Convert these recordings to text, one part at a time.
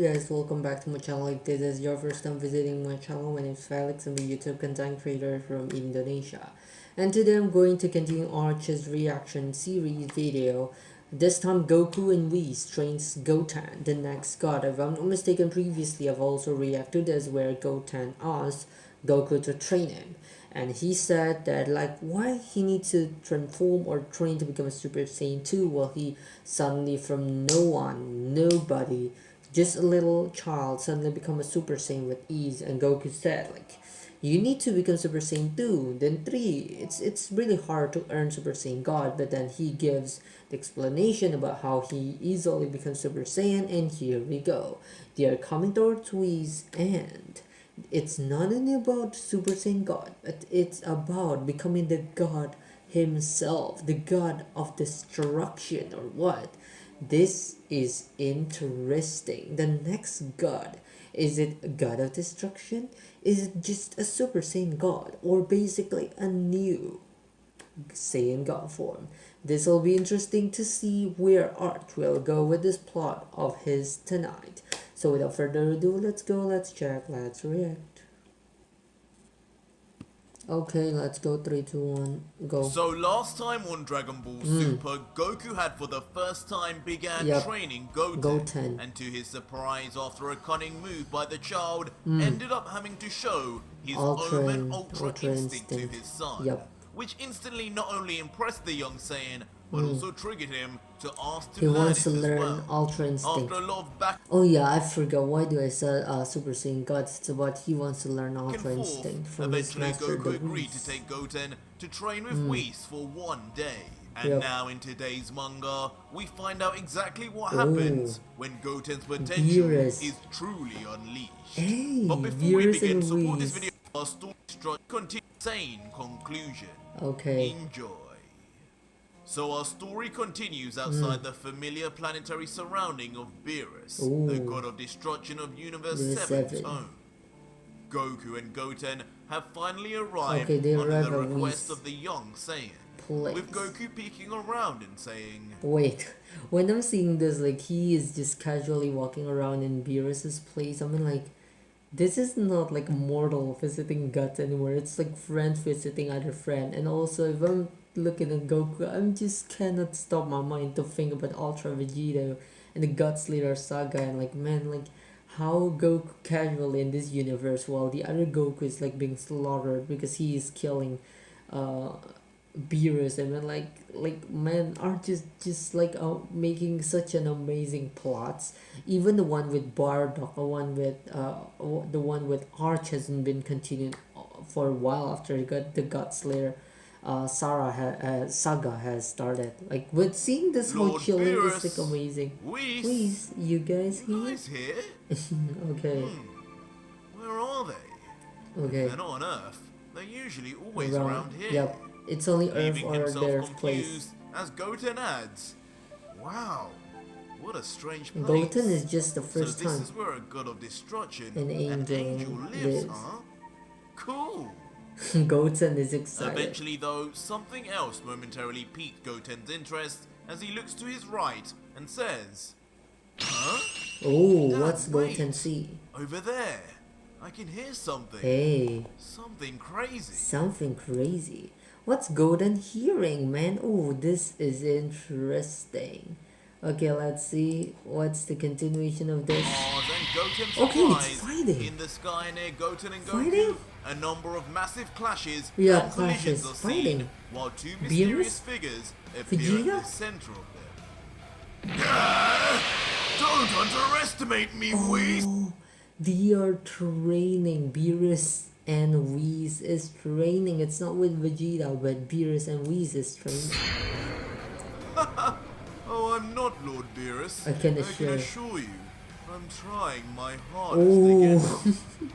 guys, welcome back to my channel. If this is your first time visiting my channel, my name is Felix. I'm a YouTube content creator from Indonesia. And today I'm going to continue ARJ's reaction series video. This time Goku and Whis trains Goten, the next god. If I'm not mistaken, previously I've also reacted to this where Goten asked Goku to train him. And he said that like why he needs to transform or train to become a Super Saiyan 2 while he suddenly from no one, nobody, just a little child suddenly become a Super Saiyan with ease. And Goku said like you need to become Super Saiyan 2, then 3. It's really hard to earn Super Saiyan God, but then he gives the explanation about how he easily becomes Super Saiyan, and here we go. They are coming towards Whis, and it's not only about Super Saiyan God, but it's about becoming the God himself, the God of destruction or what. This is interesting. The next God, is it a God of destruction? Is it just a Super Saiyan God, or basically a new Saiyan God form? This will be interesting to see where ARJ will go with this plot of his tonight. So without further ado, let's go, let's check, let's react. Okay, let's go. 3, 2, 1, go. So last time on Dragon Ball Super, Goku had for the first time began training Goten. And to his surprise, after a cunning move by the child, ended up having to show his own Ultra Instinct to his son. Which instantly not only impressed the young Saiyan, but also triggered him to ask to learn it as well. Ultra Instinct. After a lot of back oh yeah, I forgot. Why do I say Super Saiyan God? It's about he wants to learn Ultra Instinct from his master. Eventually Goku agreed to take Goten to train with Whis for one day. And now in today's manga, we find out exactly what happens when Goten's potential is truly unleashed. Hey, but before we begin, support this video, our story structure continues sane conclusion. Okay. Enjoy. So our story continues outside the familiar planetary surrounding of Beerus, the god of destruction of Universe 7's home. Goku and Goten have finally arrived under the request of the young Saiyan, with Goku peeking around and saying, wait, when I'm seeing this, like he is just casually walking around in Beerus's place, I mean like, this is not like mortal visiting guts anymore. It's like friends visiting other friend. And also if I'm looking at Goku, I'm just cannot stop my mind to think about Ultra Vegito and the Guts Leader saga, and like man, like how Goku casually in this universe while the other Goku is like being slaughtered because he is killing Beerus. I mean like man are just like making such an amazing plots. Even the one with Bardock, the one with ARJ hasn't been continued for a while after the Guts Layer saga has started. Like with seeing this whole chilling is like amazing. Please, you guys here? Okay. Where are they? Okay. If they're not on Earth, they're usually always around here. Yep. It's only Earth or their place. As Goten adds, wow, what a strange place. Goten is just the first time. So this is where a god of destruction, an angel lives, huh? Cool. Goten is excited. Eventually though, something else momentarily piqued Goten's interest as he looks to his right and says, huh? Oh, Dad, what's Goten see? Over there. I can hear something. Hey. Something crazy. Something crazy. What's Goten hearing, man? Oh, this is interesting. Okay, let's see. What's the continuation of this? Okay, it's fighting. In the sky near Goten and Goku, a number of massive clashes and clashes. collisions are Fighting. seen, while two mysterious figures appear in the center of them. Don't underestimate me, Whis! They are training. Beerus and Whis is training. It's not with Vegeta, but Beerus and Whis is training. Oh, I'm not Lord Beerus. I can assure you. I'm trying my hardest again.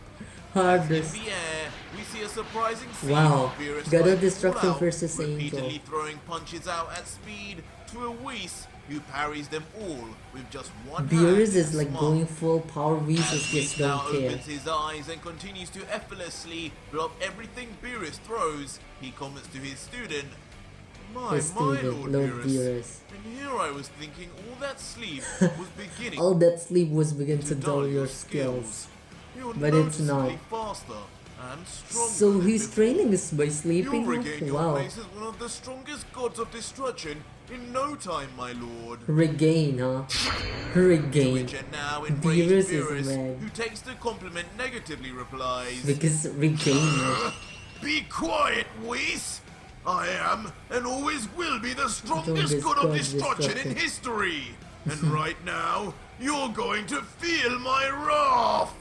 Hardest. In the air, we see a surprising scene of Beerus God of Destruction versus repeatedly Angel. throwing punches out at speed to a Whis who parries them all with just one Beerus hand is like going full power. Whis is just don't care. Opens his eyes and continues to effortlessly block everything Beerus throws. He comments to his student, My student, Lord Lord Beerus. And here I was thinking all that sleep was beginning All that sleep was beginning to dull your skills. skills. You're But it's not. noticeably faster and stronger So than his before. training is by sleeping? You'll regain your Wow. place as one of the strongest gods of destruction in no time, my lord. Regain, huh? To Regain. which a now enraged Beerus Beerus, is mad. who takes the compliment negatively, replies, Because regain. Be quiet, Whis! I am, and always will be the strongest Strongest god of god of destruction in destruction. history! And right now, you're going to feel my wrath!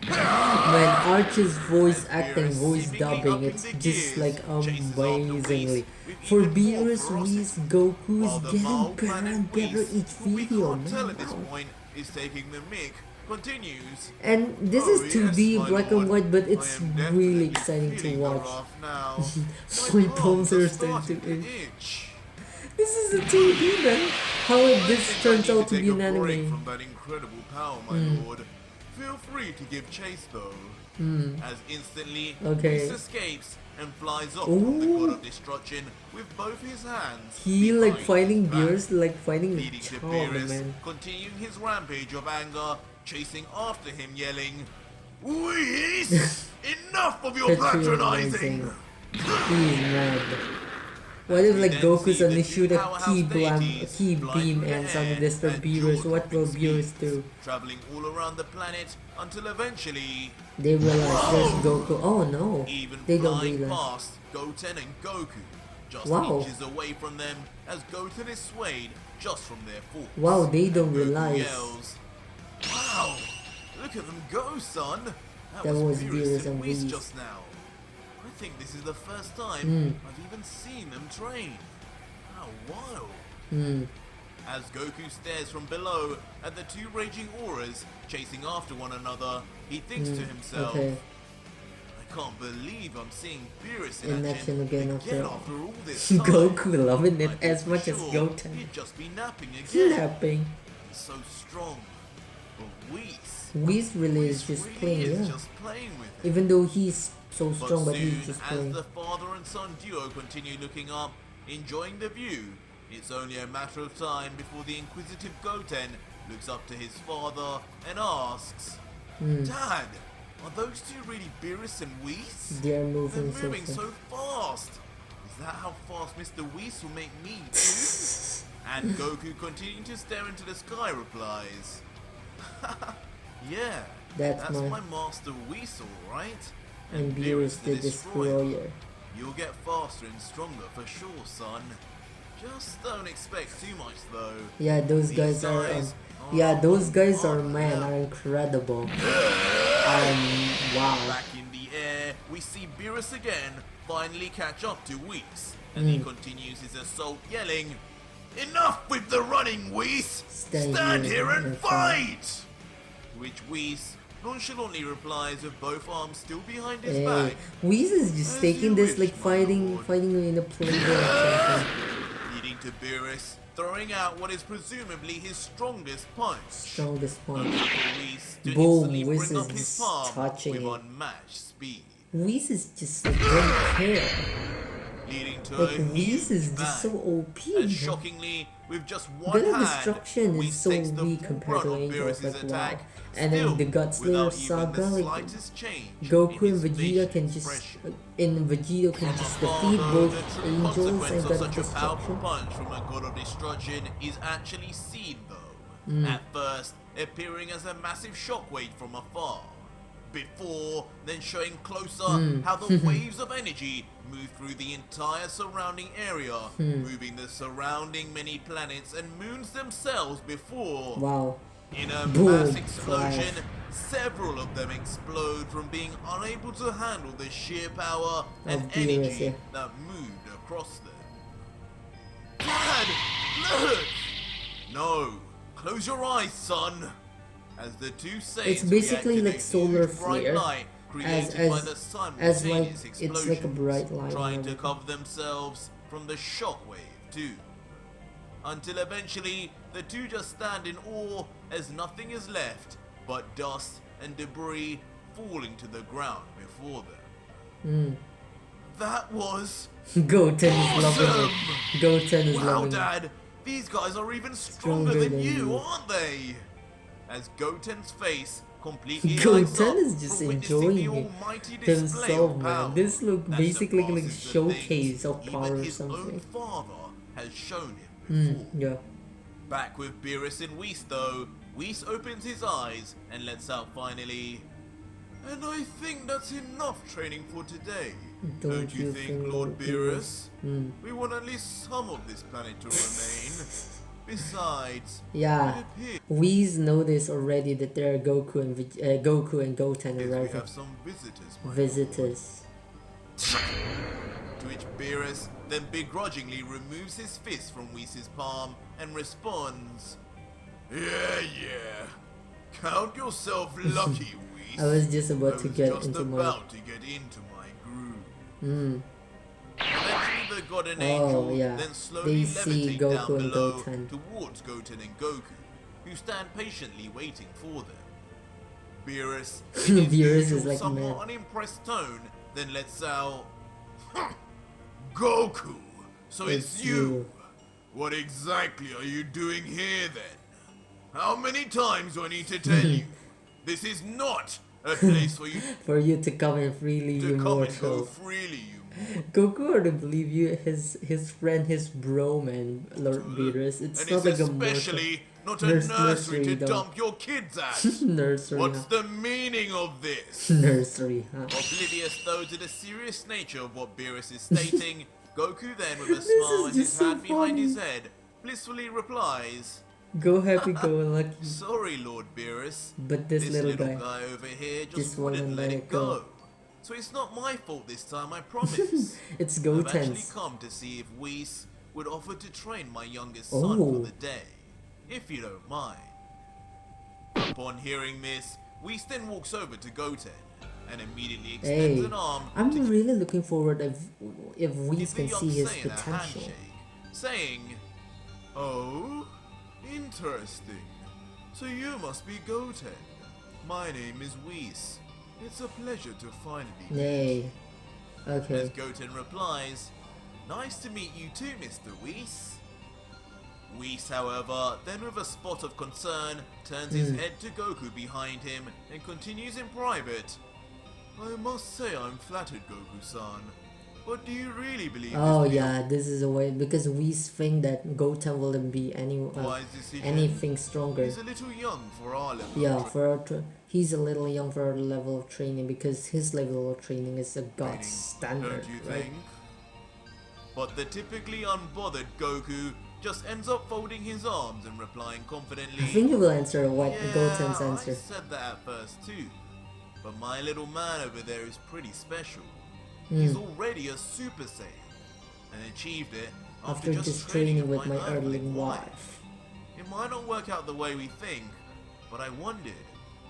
When Arch's voice acting, Beerus voice seemingly dubbing, upping it's the just gears, like chases after amazingly. Whis with For even more Beerus, ferocity, Whis, Goku while is the getting mild better planet and better Whis, each who we video, can't tell man. at this Wow. point, is taking the mic, continues. And this Oh, is 2D, yes, my black lord. and white, but I it's am really definitely exciting to feeling the watch. wrath now. My palms palms are starting to itch. itch. This is a 2D, man. How I this think turns I need out to take be a an break anime. from that incredible power, my lord. Feel free to give chase, though. As instantly, Okay. Whis escapes and flies off from the god Ooh. of destruction with both his hands. He like behind fighting his back, Beerus, like fighting leading with to charm, Beerus man. continuing his rampage of anger, chasing after him, yelling, Whis! Enough of your patronizing! He's mad. What if like Goku's gonna shoot a key beam and suddenly destroy Beerus? What will Beerus do? Traveling all around the planet until eventually, They realize there's Goku. Oh no, even they don't flying realize. past Goten and Goku, just Wow. inches away from them as Goten is swayed just from their force. Wow, they don't Goku realize. yells, Wow! Look at them go, son! That was Beerus Beerus and and Whis Whis. just now. I think this is the first time I've even seen them train. How wild! As Goku stares from below at the two raging auras chasing after one another, he thinks to himself, Okay, I can't believe I'm seeing Beerus in action again after all this time. Goku loving it I thought as for much as sure Goten. He'd just be napping again. Napping. He's so strong. But Whis, Whis really is Whis just really playing, is yeah. just playing with it. Even though he's so But strong, but soon, he's just as playing. the father and son duo continue looking up, enjoying the view, it's only a matter of time before the inquisitive Goten looks up to his father and asks, Dad, are those two really Beerus and Whis? They're moving, They're moving so so fast. Is that how fast Mr. Whis will make me too? And Goku, continuing to stare into the sky, replies, Yeah, That's my my- master Whis, alright. And Beerus the Destroyer. You'll get faster and stronger for sure, son. Just don't expect too much, though. Yeah, those These guys are. guys Yeah, those guys are on man, hell. are incredible. Wow. Back in the air, we see Beerus again finally catch up to Whis, and he continues his assault, yelling, Enough with the running, Whis! Stand here and fight! Which Whis nonchalantly replies with both arms still behind his Hey, back, Whis is just As taking you this wish, like my fighting, lord. in a playground or something. leading to Beerus throwing out what is presumably his strongest punch. Strongest one. Whis to Boom, instantly Whis bring is up his just palm touching with it. unmatched speed, Whis is just like don't care. leading to Like a Whis huge is bang. just so OP. And man. shockingly, with just one Venom hand, Destruction Whis is so takes the weak full compared brunt to of Angels, Beerus's like attack, wow. And then still the God Slayer without even Saga, the like slightest change Goku in and his Vegeta facial can just, expression. in Vegito can From just afar, defeat though, both the true Angels consequence and of God such a powerful Destruction. punch from a god of destruction is actually seen, though. At first, appearing as a massive shockwave from afar. Before then showing closer how the waves of energy move through the entire surrounding area, moving the surrounding many planets and moons themselves before. Wow. In a Boom. mass explosion, Flash. several of them explode from being unable to handle the sheer power and Of Beerus, energy yeah. that moved across them. Dad, look! No, close your eyes, son. As the two Saiyans It's basically react to like the solar huge bright flare, light created by the as like simultaneous it's like a bright line. trying and to everything. cover themselves from the shockwave too. Until eventually, the two just stand in awe as nothing is left but dust and debris falling to the ground before them. That was Goten is loving awesome! it. Goten is Wow, loving it. Dad! These guys are even stronger than you, aren't they? As Goten's face completely lights up Goten is just from witnessing enjoying the it almighty display himself, of man. power This look that basically like surpasses the showcase things of power even or his own something. father has shown him before. Yeah. Back with Beerus and Whis though, Whis opens his eyes and lets out finally. And I think that's enough training for today. Don't you think, Lord Beerus? We want at least some of this planet to remain. Besides, Yeah, Whis noticed already that there are Goku and Goten we arriving. have some visitors. Visitors. To which Beerus then begrudgingly removes his fist from Whis' palm and responds, Yeah. Count yourself lucky, Whis. I was just about to get just into about to get into my groove. Mm. Eventually the god and Oh, angel yeah. then slowly They see levitate Goku down and below Goten. towards Goten and Goku, who stand patiently waiting for them. Beerus, in his Beerus is usual like somewhat mad. unimpressed tone, then lets out, Goku, so it's you. What exactly are you doing here then? How many times do I need to tell you? This is not a place for you For you to come in freely, to you come and go mortal. freely, you Goku ought to believe you, his friend, his bro, man, Lord Beerus. It's and not it's like a especially not a nursery nursery to dog. dump your kids at. nursery. What's the meaning of this? Nursery, huh? Oblivious though to the serious nature of what Beerus is stating, Goku then with a smile and his just so hand behind his funny. head, blissfully replies, Go happy, go lucky. Sorry Lord Beerus, But this little guy over here just just wouldn't won't let it go. So it's not my fault this time, I promise. It's I've actually Goten's. come to see if Whis would offer to train my youngest son Oh. for the day, if you don't mind. Upon hearing this, Whis then walks over to Goten and immediately extends Hey, an arm to I'm really looking forward if Whis give the can young see his Saiyan a potential. handshake, saying, Oh, interesting. So you must be Goten. My name is Whis. It's a pleasure to finally meet. Nay. As Okay. Goten replies, Nice to meet you too, Mr. Whis. Whis, however, then with a spot of concern, turns his head to Goku behind him and continues in private. I must say I'm flattered, Goku-san. But do you really believe Oh this? yeah, this is a way because Whis think that Goten will be Wise decision. anything stronger. He's a little young for our level. Yeah, of for our he's a little young for our level of training because his level of training is a god training, standard, don't you right? think? But the typically unbothered Goku just ends up folding his arms and replying confidently. I think he will answer what Yeah, Goten's I answer. said that at first too. But my little man over there is pretty special. Hmm. He's already a Super Saiyan and achieved it After just training with my Earthling wife. It might not work out the way we think, but I wondered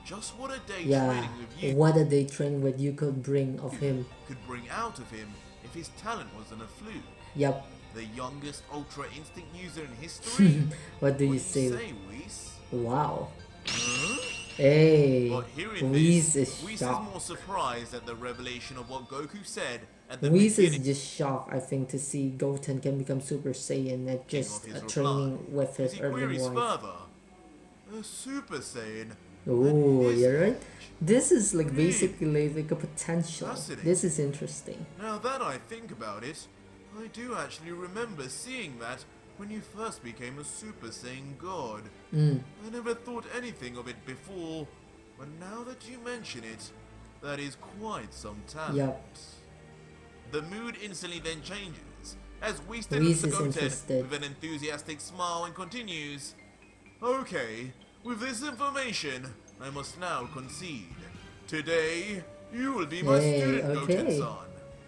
just what a day Yeah, training with you what a day training with you could bring of him. could bring out of him if his talent wasn't a fluke. Yep. The youngest Ultra Instinct user in history. What do you What say? Whis? Wow. Huh? Hey, But hearing Whis this, is Whis is shocked. more surprised at the revelation of what Goku said at the Whis is beginning. just shocked, I think, to see Goten can become Super Saiyan at just of his training reply, with as his he Earthling queries wife. further, a Super Saiyan. Oh, at his you're right. age? This is like Really? basically like a potential. Fascinating. This is interesting. Now that I think about it, I do actually remember seeing that when you first became a Super Saiyan God. Mm. I never thought anything of it before, but now that you mention it, that is quite some talent. Yup. The mood instantly then changes, as Whis then Whis looks at is Goten interested. with an enthusiastic smile and continues, Okay, with this information, I must now concede. Today, you will be my Hey, student, okay. Goten-san.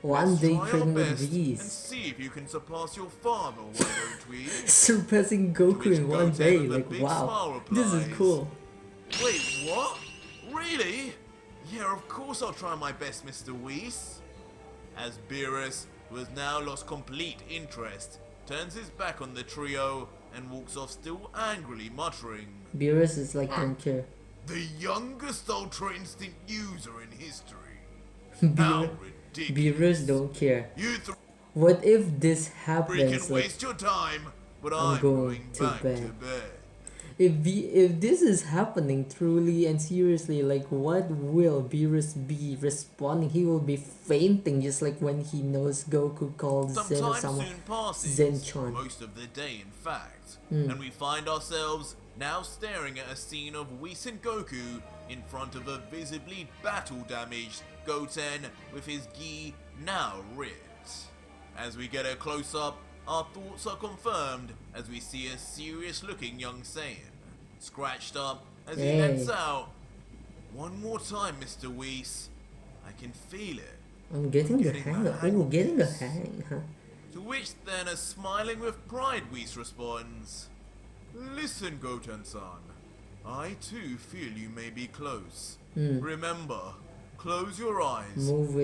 One Let's day try our training with best and Whis. see if you can surpass your father, why don't we? Surpassing Goku which in one Goten day. with a Like, big wow. smile This is replies, cool. Wait, what? Really? Yeah, of course I'll try my best, Mr. Whis. As Beerus, who has now lost complete interest, turns his back on the trio and walks off still angrily muttering, Beerus is like, don't care. The youngest Ultra Instinct user in history. Beerus- How ridiculous. Beerus don't care. You What if this happens? freaking waste your time, but I'm going to back bed. to bed. If this is happening truly and seriously, like what will Beerus be responding? He will be fainting, just like when he knows Goku called Some time Zen-sama soon passes, Zen-chan. most of the day in fact, and we find ourselves now staring at a scene of Whis and Goku in front of a visibly battle-damaged Goten with his gi now ripped. As we get a close-up, our thoughts are confirmed as we see a serious-looking young Saiyan, scratched up as he heads out. One more time, Mr. Whis. I can feel it. I'm getting the hang of it. Getting the hang, huh? To which then a smiling with pride Whis responds, Listen, Goten-san. I too feel you may be close. Remember, close your eyes. Move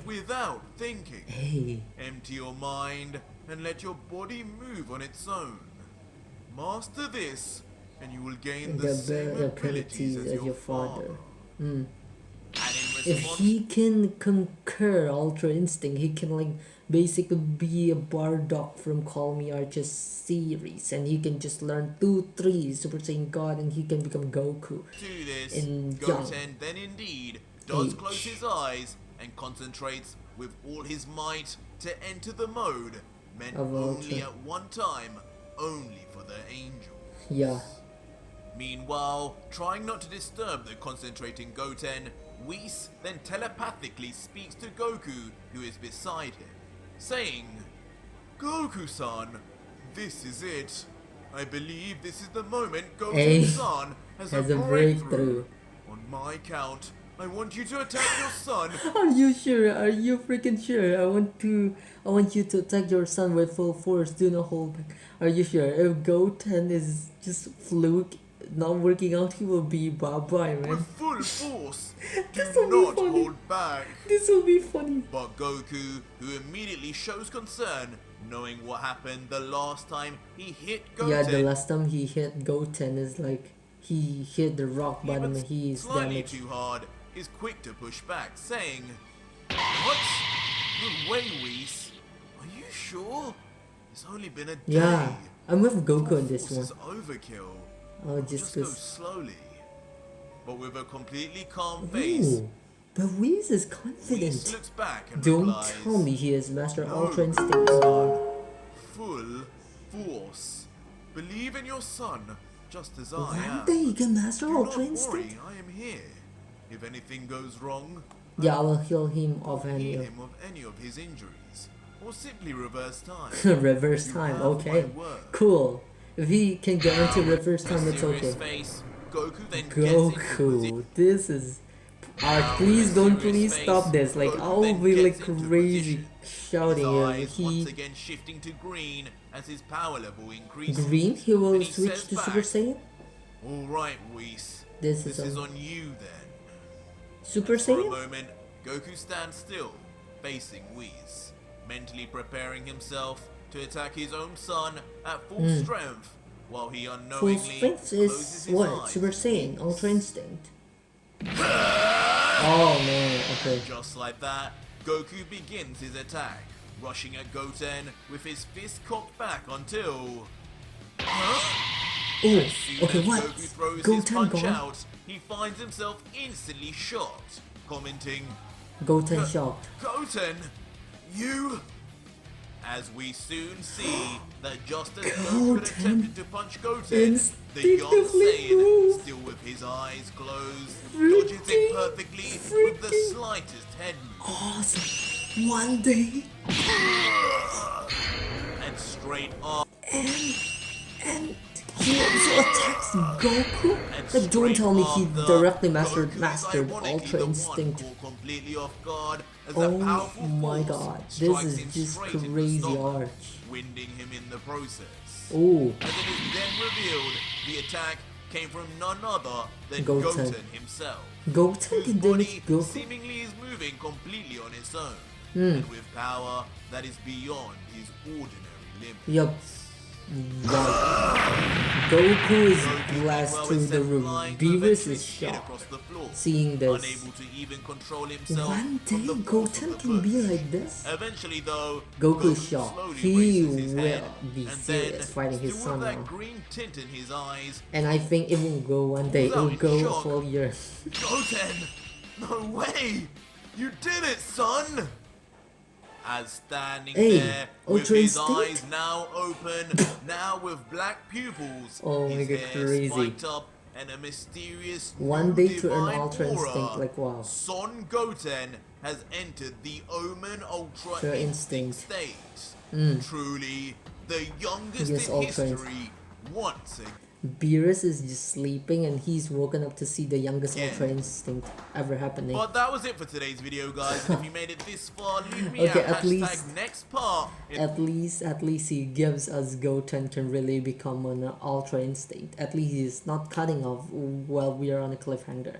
without thinking. Hey. Empty your mind and let your body move on its own. Master this, and you will gain the same abilities as your father. And in If he can conquer Ultra Instinct, he can like basically be a Bardock from Call Me ARJ's series, and he can just learn 2-3 Super Saiyan God, and he can become Goku. To this, in Goten then indeed does close his eyes and concentrates with all his might to enter the mode meant only at one time, only for the angels. Yeah. Meanwhile, trying not to disturb the concentrating Goten, Whis then telepathically speaks to Goku, who is beside him, saying, Goku-san, this is it. I believe this is the moment Goten-san has a breakthrough. On my count, I want you to attack your son. Are you sure? Are you freaking sure? I want you to attack your son with full force. Do not hold back. Are you sure? If Goten is just fluke, not working out, he will be bye-bye, man. With full force. This Do will not be funny. hold back. This will be funny. But Goku, who immediately shows concern, knowing what happened the last time he hit Goten. Yeah, the last time he hit Goten is like he hit the rock bottom and he is slightly damaged. too hard, is quick to push back, saying, What? No way, Whis. Are you sure? It's only been a day. Yeah, I'm with Goku on this Force one. is overkill. Oh, just go cause. slowly. But with a completely calm face, Ooh, but Whis is Whis confident. looks back and Don't replies, tell me he is Master No, Ultra Instinct. son. Full force. Believe in your son, just as I am. One day you can Master Do Ultra not Instinct. worry, I am here. If anything goes wrong, Yeah, I will heal him of heal any him of any of his injuries, or simply reverse time. reverse You time. have Okay, my word. cool. If he can guarantee reverse time, With it's serious okay. face, Goku then gets into Goku, this is. Please don't please stop this. Like I'll be like crazy shouting his if eyes once he again shifting to green as his power level increases. green. He will And he switch says to back, Super Saiyan. All right, Whis. This This is is on on you then. Super For a Saiyan. moment, Goku stands still, facing Whis, mentally preparing himself to attack his own son at full strength, while he Full unknowingly strength closes is his what? eyes. Super Saiyan, Ultra Instinct. Oh man, okay. Just like that, Goku begins his attack, rushing at Goten with his fist cocked back until... Oh, As soon okay, as what? Goku throws his Goten punch gone? out, he finds himself instantly shocked, commenting, Goten shocked. Goten, you... As we soon see that just as Goku had attempted to punch Goten, the young instinctively Saiyan, moved. still with his eyes closed, dodges it perfectly with the slightest head movement. Awesome. One day, And straight up, and he also attacks Goku. and Like, don't straight tell me he after, directly Goku is mastered ironically Ultra the one Instinct. caught completely off guard as a Oh powerful my force god, this strikes is him just straight in the crazy stomach, arch. winding him in the process. Oh, As it is then revealed, the attack came from none other than Goten. Goten himself, Goten whose can body damage Goku. seemingly is moving completely on its own, and with power that is beyond his ordinary limits. Yup. Goku is Goku, blessed meanwhile, through is the sent room. flying to Beerus eventually is skid shocked across the floor, seeing this. unable to even control himself One from day the force of Goten the can be push. like this? Eventually, though, Goku is shocked. slowly He raises his head, will be and serious then, fighting his still son with that now. green tint in his eyes, And I think it will go one day. It will in go a shock. full year. Goten! No way! You did it, son! As standing there, with Ultra his Instinct? eyes now open, now with black pupils, Oh my his god, hair crazy. spiked up, and a mysterious One new day to earn divine Ultra aura. Instinct, like wow. Son Goten has entered the Omen Ultra Instinct state. Truly, the youngest Yes, in Ultra history once again. Beerus is just sleeping and he's woken up to see the youngest Yeah. Ultra Instinct ever happening. But that was it for today's video, guys. And if you made it this far, leave me Okay, at at least- hashtag next part. At least he gives us Goten can really become an Ultra Instinct. At least he's not cutting off while we are on a cliffhanger.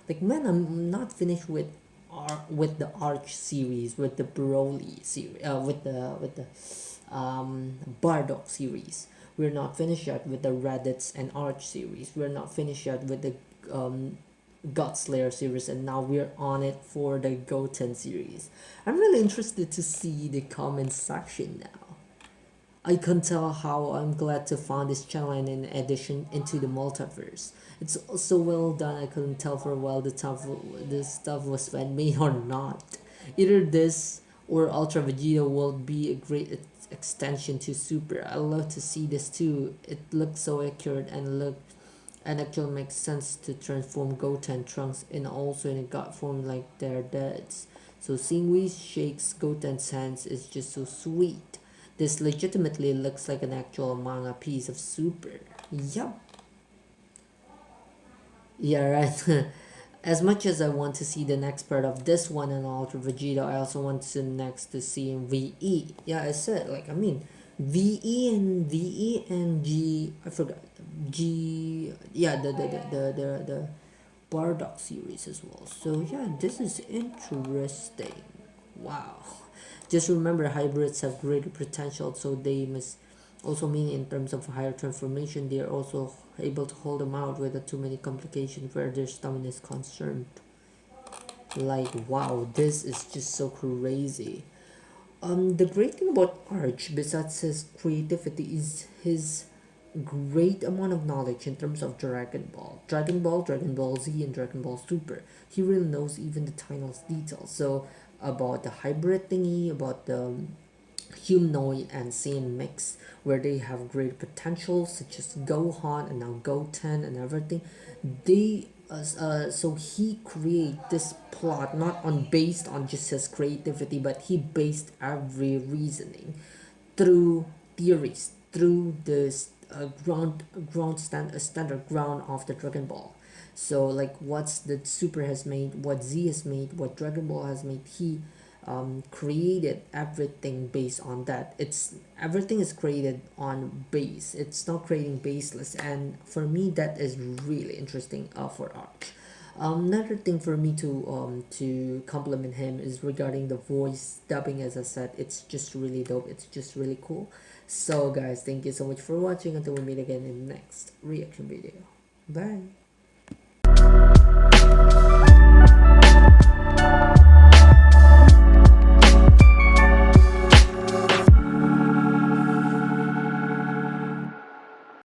Like man, I'm not finished with the ARJ series, with the Broly series, with the Bardock series. We're not finished yet with the Raditz and ARJ series. We're not finished yet with the God Slayer series, and now we're on it for the Goten series. I'm really interested to see the comment section now. I can tell how I'm glad to find this channel and in addition into the multiverse. It's so well done. I couldn't tell for a while this stuff was fan made or not. Either this or Ultra Vegeta will be a great extension to Super. I love to see this too. It looks so accurate and actually makes sense to transform Goten Trunks and also in a god form like their dads. So seeing Whis shakes Goten's hands is just so sweet. This legitimately looks like an actual manga piece of Super. Yup. Yeah, right. As much as I want to see the next part of this one and Ultra Vegeta, I also want to next to see VE. Yeah, I said, like, I mean, VE and G, I forgot, G, yeah, the Bardock series as well. So yeah, this is interesting. Wow. Just remember, hybrids have greater potential, so they must also mean in terms of higher transformation, they are also able to hold them out without too many complications where their stamina is concerned. Like wow, this is just so crazy. The great thing about ARJ, besides his creativity, is his great amount of knowledge in terms of Dragon Ball, Dragon Ball Z, and Dragon Ball Super. He really knows even the tiniest details. So about the hybrid thingy, about the humanoid and Saiyan mix, where they have great potential, such as Gohan and now Goten and everything. They so he create this plot not on based on just his creativity, but he based every reasoning through theories, through this standard ground of the Dragon Ball. So like what's the Super has made, what Z has made, what Dragon Ball has made, he created everything based on that. It's everything is created on base. It's not creating baseless, and for me that is really interesting for ARJ. Another thing for me to compliment him is regarding the voice dubbing. As I said, it's just really dope. It's just really cool. So guys, thank you so much for watching. Until we meet again in the next reaction video. Bye.